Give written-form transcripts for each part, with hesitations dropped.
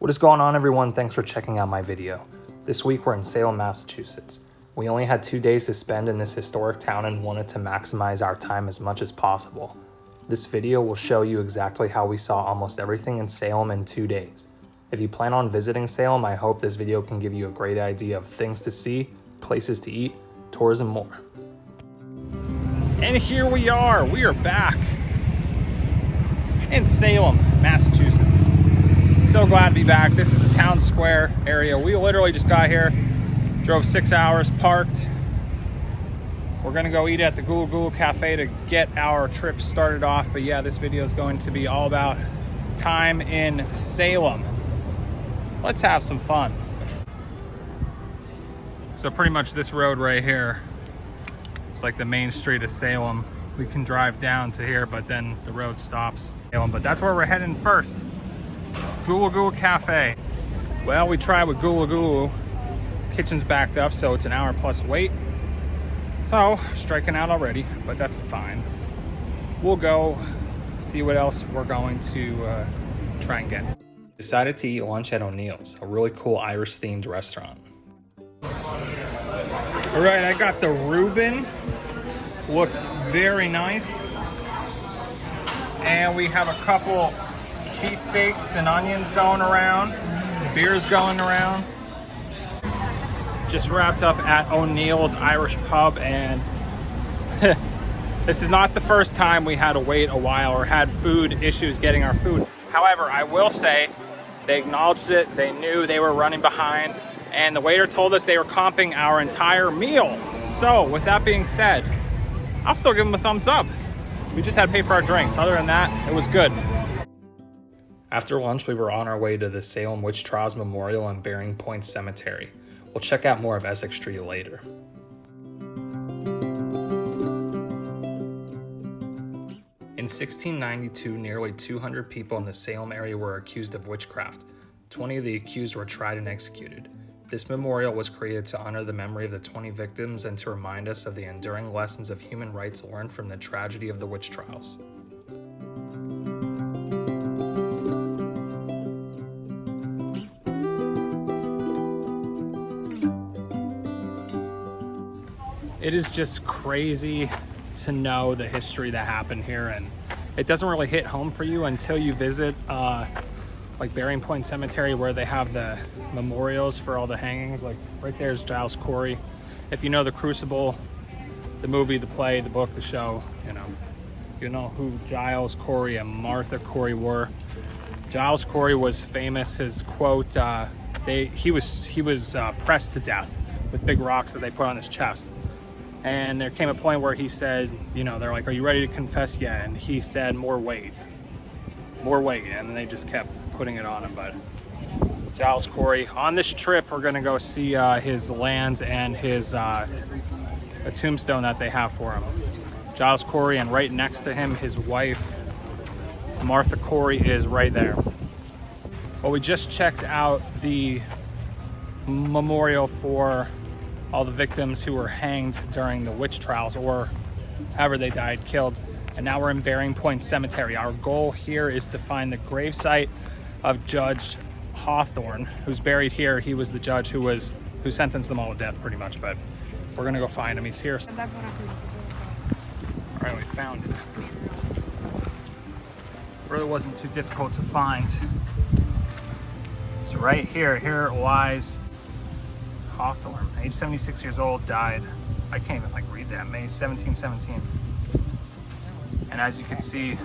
What is going on, everyone? Thanks for checking out my video. This week we're in Salem, Massachusetts. We only had 2 days to spend in this historic town and wanted to maximize our time as much as possible. This video will show you exactly how we saw almost everything in Salem in 2 days. If you plan on visiting Salem, I hope this video can give you a great idea of things to see, places to eat, tours, and more. And here we are back in Salem, Massachusetts. So glad to be back. This is the town square area. We literally just got here, drove 6 hours, parked. We're gonna go eat at the Gulu Gulu Cafe to get our trip started off. But yeah, this video is going to be all about time in Salem. Let's have some fun. So pretty much this road right here, it's like the main street of Salem. We can drive down to here, but then the road stops. But that's where we're heading first. Gulu Gulu Cafe. Well, we tried with Gulu Gulu. Kitchen's backed up, so it's an hour plus wait. So, striking out already, but that's fine. We'll go see what else we're going to try and get. Decided to eat lunch at O'Neill's, a really cool Irish-themed restaurant. All right, I got the Reuben. Looks very nice. And we have a couple cheesesteaks and onions going around. Beers going around. Just wrapped up at O'Neill's Irish Pub, and this is not the first time we had to wait a while or had food issues getting our food. However, I will say they acknowledged it. They knew they were running behind, and the waiter told us they were comping our entire meal. So with that being said, I'll still give them a thumbs up. We just had to pay for our drinks. Other than that, it was good. After lunch, we were on our way to the Salem Witch Trials Memorial and Bearing Point Cemetery. We'll check out more of Essex Street later. In 1692, nearly 200 people in the Salem area were accused of witchcraft. 20 of the accused were tried and executed. This memorial was created to honor the memory of the 20 victims and to remind us of the enduring lessons of human rights learned from the tragedy of the witch trials. It is just crazy to know the history that happened here, and it doesn't really hit home for you until you visit like Bearing Point Cemetery, where they have the memorials for all the hangings. Like right there's Giles Corey. If you know the Crucible, the movie, the play, the book, the show, you know who Giles Corey and Martha Corey were. Giles Corey was famous. His quote: he was pressed to death with big rocks that they put on his chest. And there came a point where he said, they're like, "Are you ready to confess yet?" And he said, more weight. And then they just kept putting it on him. But Giles Corey, on this trip, we're gonna go see his lands and his a tombstone that they have for him. Giles Corey, and right next to him, his wife, Martha Corey, is right there. Well, we just checked out the memorial for all the victims who were hanged during the witch trials, or however they died, killed. And now we're in Bearing Point Cemetery. Our goal here is to find the gravesite of Judge Hawthorne, who's buried here. He was the judge who sentenced them all to death, pretty much. But we're gonna go find him. He's here. All right, we found it. Really wasn't too difficult to find. So right here lies Hawthorne, age 76 years old, died, I can't even read that, May 1717. And as you can see,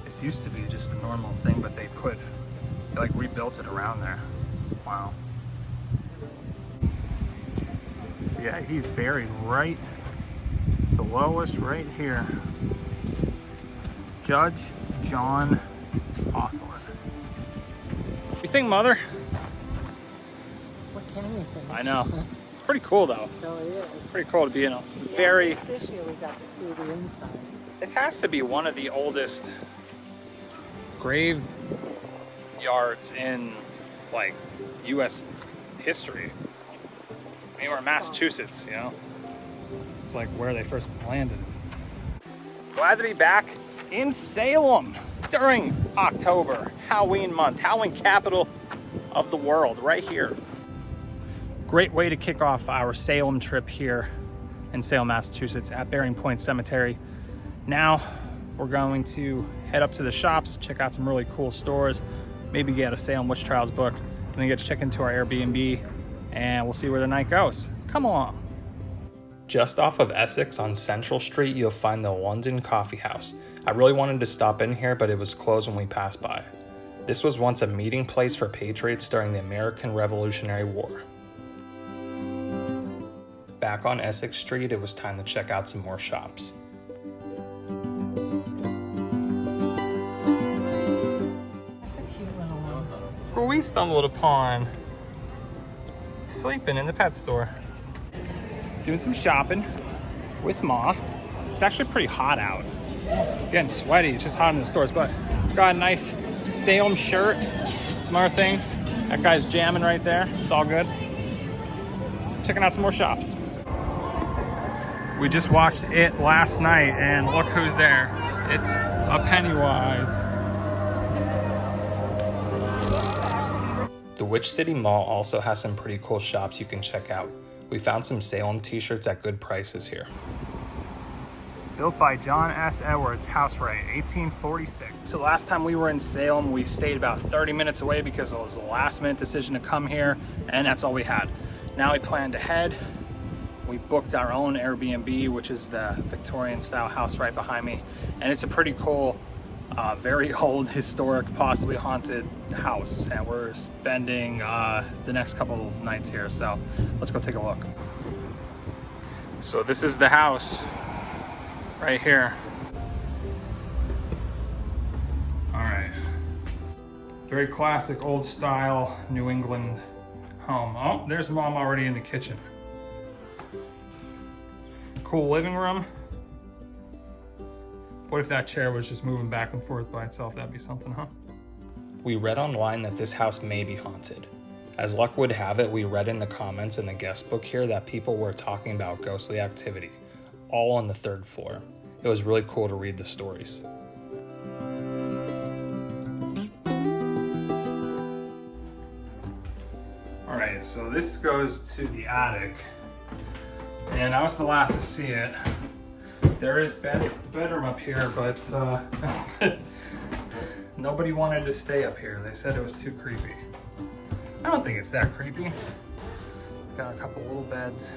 this used to be just a normal thing, but they rebuilt it around there. Wow. So yeah, he's buried right below us right here. Judge John Hawthorne. What do you think, Mother? I know. It's pretty cool, though. So it is. It's pretty cool to be in a very... This year we got to see the inside. It has to be one of the oldest graveyards in, U.S. history. Anywhere in Massachusetts, It's like where they first landed. Glad to be back in Salem. during October, Halloween month, Halloween capital of the world, right here. Great way to kick off our Salem trip here in Salem, Massachusetts at Bearing Point Cemetery. Now we're going to head up to the shops, check out some really cool stores, maybe get a Salem Witch Trials book, and then get to check into our Airbnb, and we'll see where the night goes. Come along. Just off of Essex on Central Street, you'll find the London Coffee House. I really wanted to stop in here, but it was closed when we passed by. This was once a meeting place for patriots during the American Revolutionary War. Back on Essex Street, it was time to check out some more shops. That's a cute little one. Who we stumbled upon sleeping in the pet store. Doing some shopping with Ma. It's actually pretty hot out. Getting sweaty, it's just hot in the stores, but got a nice Salem shirt, some other things. That guy's jamming right there, it's all good. Checking out some more shops. We just watched it last night and look who's there. It's a Pennywise. The Witch City Mall also has some pretty cool shops you can check out. We found some Salem t-shirts at good prices here. Built by John S. Edwards, house right, 1846. So last time we were in Salem, we stayed about 30 minutes away because it was a last minute decision to come here, and that's all we had. Now we planned ahead. We booked our own Airbnb, which is the Victorian style house right behind me. And it's a pretty cool, very old, historic, possibly haunted house. And we're spending the next couple nights here. So let's go take a look. So this is the house right here. All right. Very classic, old style, New England home. Oh, there's Mom already in the kitchen. Cool living room. What if that chair was just moving back and forth by itself? That'd be something, huh? We read online that this house may be haunted. As luck would have it, we read in the comments in the guest book here that people were talking about ghostly activity, all on the 3rd floor. It was really cool to read the stories. All right, so this goes to the attic. And I was the last to see it. There is bedroom up here, but nobody wanted to stay up here. They said it was too creepy. I don't think it's that creepy. Got a couple little beds.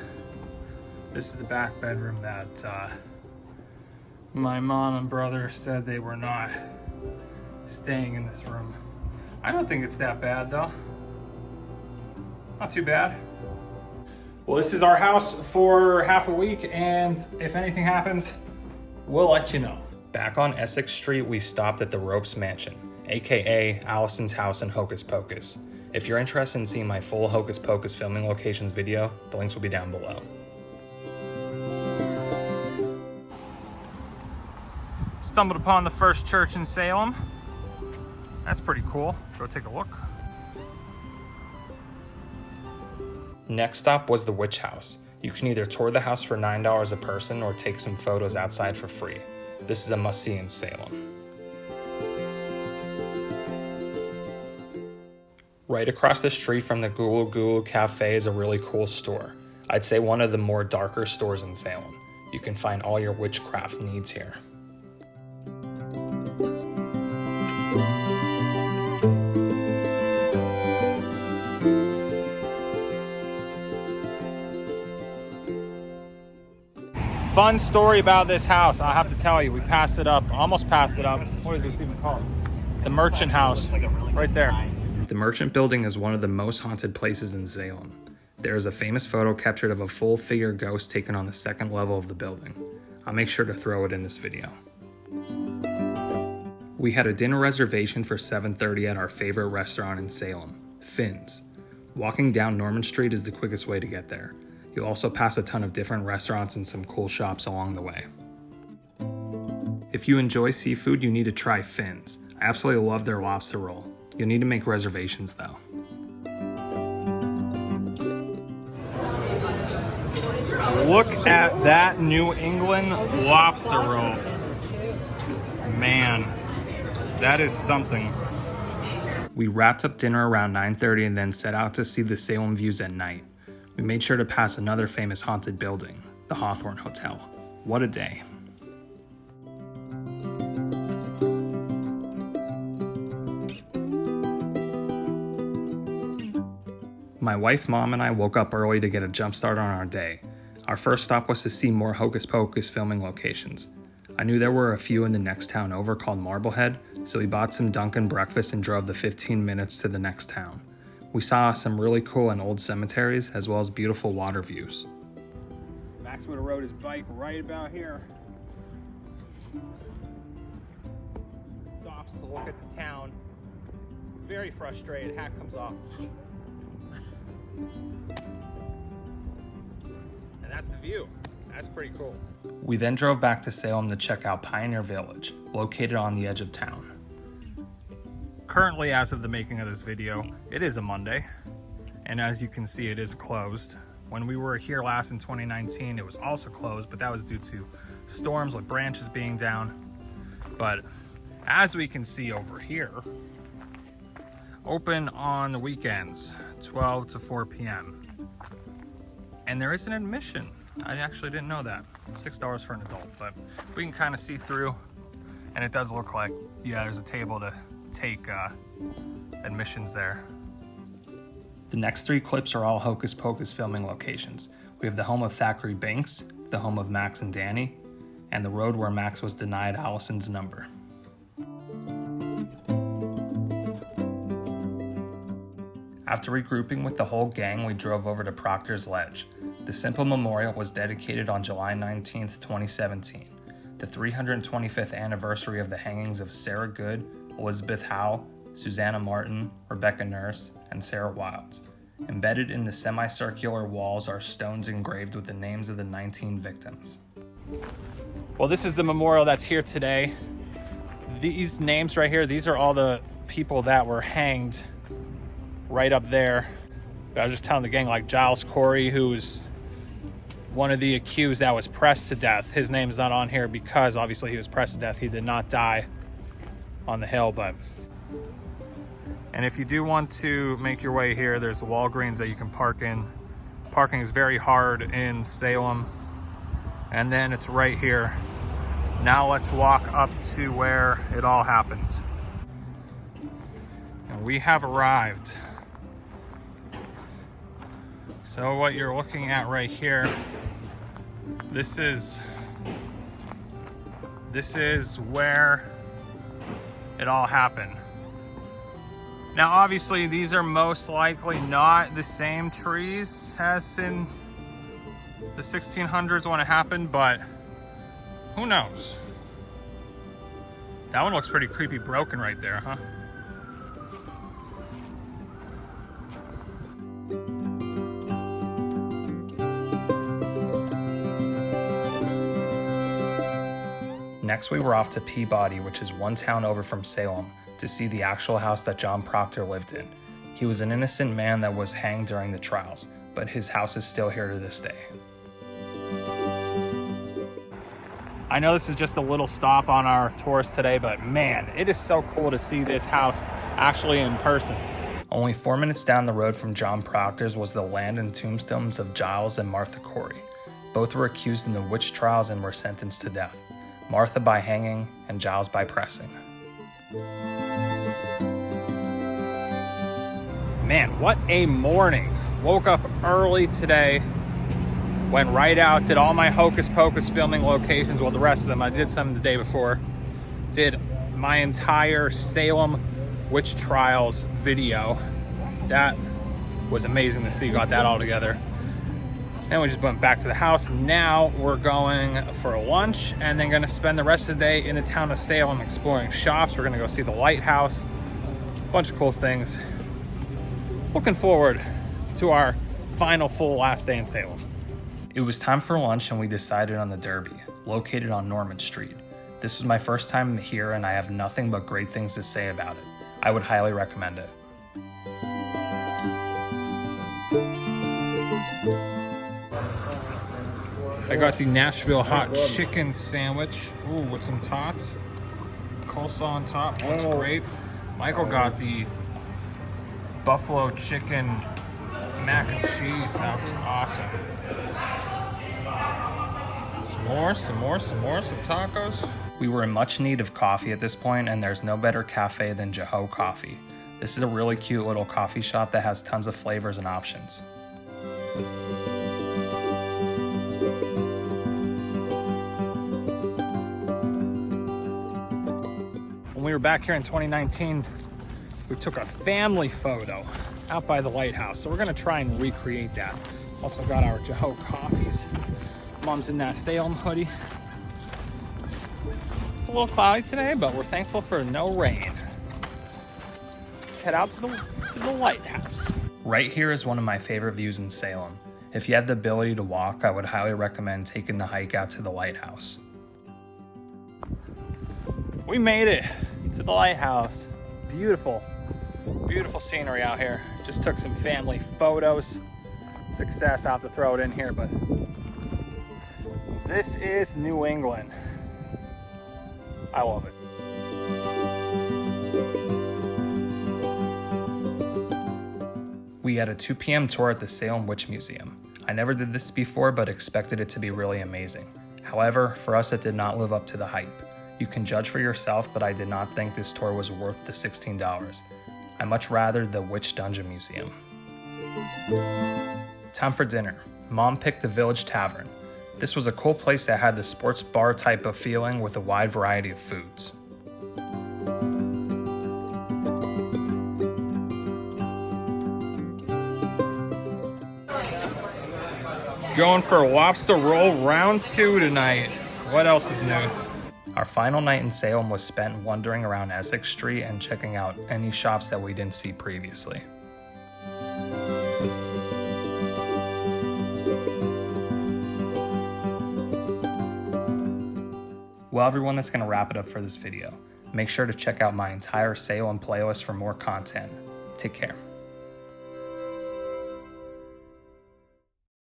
This is the back bedroom that my mom and brother said they were not staying in this room. I don't think it's that bad though. Not too bad. Well, this is our house for half a week, and if anything happens, we'll let you know. Back on Essex Street, we stopped at the Ropes Mansion, aka Allison's house in Hocus Pocus. If you're interested in seeing my full Hocus Pocus filming locations video, the links will be down below. Stumbled upon the first church in Salem. That's pretty cool. Go take a look. Next stop was the Witch House. You can either tour the house for $9 a person or take some photos outside for free. This is a must-see in Salem. Right across the street from the Gulu Gulu Cafe is a really cool store. I'd say one of the more darker stores in Salem. You can find all your witchcraft needs here. Fun story about this house, I have to tell you. We passed it up, almost passed it up. What is this even called? The Merchant House, right there. The Merchant Building is one of the most haunted places in Salem. There is a famous photo captured of a full-figure ghost taken on the 2nd level of the building. I'll make sure to throw it in this video. We had a dinner reservation for 7:30 at our favorite restaurant in Salem, Finn's. Walking down Norman Street is the quickest way to get there. You'll also pass a ton of different restaurants and some cool shops along the way. If you enjoy seafood, you need to try Finn's. I absolutely love their lobster roll. You'll need to make reservations though. Look at that New England lobster roll. Man, That is something. We wrapped up dinner around 9:30 and then set out to see the Salem views at night. We made sure to pass another famous haunted building, the Hawthorne Hotel. What a day. My wife, mom, and I woke up early to get a jump start on our day. Our first stop was to see more Hocus Pocus filming locations. I knew there were a few in the next town over called Marblehead, so we bought some Dunkin' breakfast and drove the 15 minutes to the next town. We saw some really cool and old cemeteries as well as beautiful water views. Max would have rode his bike right about here. Stops to look at the town. Very frustrated, hat comes off. And that's the view. That's pretty cool. We then drove back to Salem to check out Pioneer Village, located on the edge of town. Currently, as of the making of this video, it is a Monday, and as you can see, it is closed. When we were here last in 2019, it was also closed, but that was due to storms with branches being down. But as we can see over here, open on the weekends, 12 to 4 p.m. And there is an admission. I actually didn't know that. $6 for an adult, but we can kind of see through, and it does look like, yeah, there's a table to take admissions there. The next three clips are all Hocus Pocus filming locations. We have the home of Thackeray Binks, the home of Max and Danny, and the road where Max was denied Allison's number. After regrouping with the whole gang, we drove over to Proctor's Ledge. The simple memorial was dedicated on July 19, 2017, the 325th anniversary of the hangings of Sarah Good, Elizabeth Howe, Susanna Martin, Rebecca Nurse, and Sarah Wilds. Embedded in the semicircular walls are stones engraved with the names of the 19 victims. Well, this is the memorial that's here today. These names right here, these are all the people that were hanged right up there. I was just telling the gang, like Giles Corey, who's one of the accused that was pressed to death. His name's not on here because obviously he was pressed to death. He did not die on the hill, but. And if you do want to make your way here, there's the Walgreens that you can park in. Parking is very hard in Salem. And then it's right here. Now let's walk up to where it all happened. And we have arrived. So what you're looking at right here, this is where it all happened. Now obviously these are most likely not the same trees as in the 1600s when it happened, but who knows? That one looks pretty creepy broken right there, huh? Next, we were off to Peabody, which is one town over from Salem, to see the actual house that John Proctor lived in. He was an innocent man that was hanged during the trials, but his house is still here to this day. I know this is just a little stop on our tours today, but man, it is so cool to see this house actually in person. Only 4 minutes down the road from John Proctor's was the land and tombstones of Giles and Martha Corey. Both were accused in the witch trials and were sentenced to death. Martha by hanging and Giles by pressing. Man, what a morning. Woke up early today, went right out, did all my Hocus Pocus filming locations, well the rest of them, I did some the day before. Did my entire Salem witch trials video. That was amazing to see, got that all together. Then we just went back to the house. Now we're going for lunch and then gonna spend the rest of the day in the town of Salem exploring shops. We're gonna go see the lighthouse, a bunch of cool things. Looking forward to our final full last day in Salem. It was time for lunch and we decided on the Derby, located on Norman Street. This was my first time here and I have nothing but great things to say about it. I would highly recommend it. I got the Nashville hot chicken sandwich, ooh, with some tots. coleslaw on top. Looks great. Michael got the buffalo chicken mac and cheese. That was awesome. Some tacos. We were in much need of coffee at this point, and there's no better cafe than Joho Coffee. This is a really cute little coffee shop that has tons of flavors and options. When we were back here in 2019, we took a family photo out by the lighthouse. So we're gonna try and recreate that. Also got our Joho coffees. Mom's in that Salem hoodie. It's a little cloudy today, but we're thankful for no rain. Let's head out to the lighthouse. Right here is one of my favorite views in Salem. If you have the ability to walk, I would highly recommend taking the hike out to the lighthouse. We made it to the lighthouse. Beautiful, beautiful scenery out here. Just took some family photos. Success, I'll have to throw it in here, but this is New England. I love it. We had a 2 p.m. tour at the Salem Witch Museum. I never did this before, but expected it to be really amazing. However, for us, it did not live up to the hype. You can judge for yourself, but I did not think this tour was worth the $16. I much rather the Witch Dungeon Museum. Time for dinner. Mom picked the Village Tavern. This was a cool place that had the sports bar type of feeling with a wide variety of foods. Going for a lobster roll round 2 tonight. What else is new? Our final night in Salem was spent wandering around Essex Street and checking out any shops that we didn't see previously. Well, everyone, that's going to wrap it up for this video. Make sure to check out my entire Salem playlist for more content. Take care.